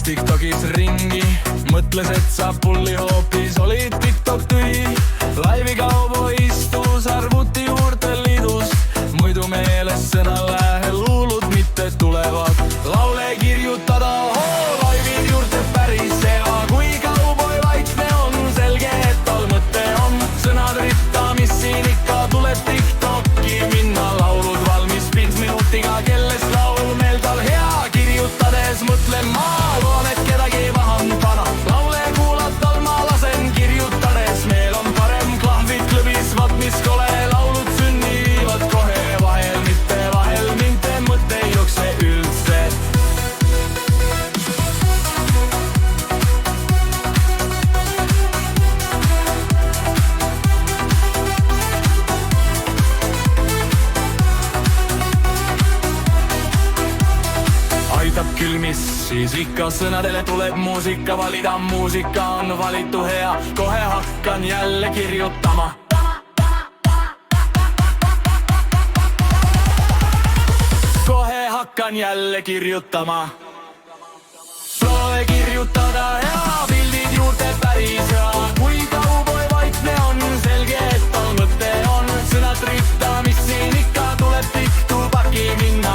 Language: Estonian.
TikTokis ringi, mõtles, et saab pulli, hoopis oli TikTok tühi. Laivi kaubo istus arvuti juurde liidus, muidu meeles sõna lähe luulud mitte tulevad. Laule kirjutada, laivi juurde päris hea, kui kauboi vaikne on, selge, et tal mõte on. Sõnad ritta, mis siin ikka tuleb TikToki minna, laulud valmis 5 minutiga, kelles laulmeel tal hea. Kirjutades mõtlen ma, loon, et kedagi vahan pana, laule kuulad tal ma lasen. Kirjutades meel on parem, klahvid klõbis, vaat mis kole, laulud sünnivad kohe vahel, mitte mõte ei jookse üldse. Aitab küll, mis siis ikka, sõnadele tuleb muusika valida, muusika on valitu hea, kohe hakkan jälle kirjutama. Kohe hakkan jälle kirjutama. Loole kirjutada hea, pildid juurde päris hea, kui kauboi vaikne on, selge, et tal mõte on. Sõnad ritta, mis siin ikka tuleb TikToki minna.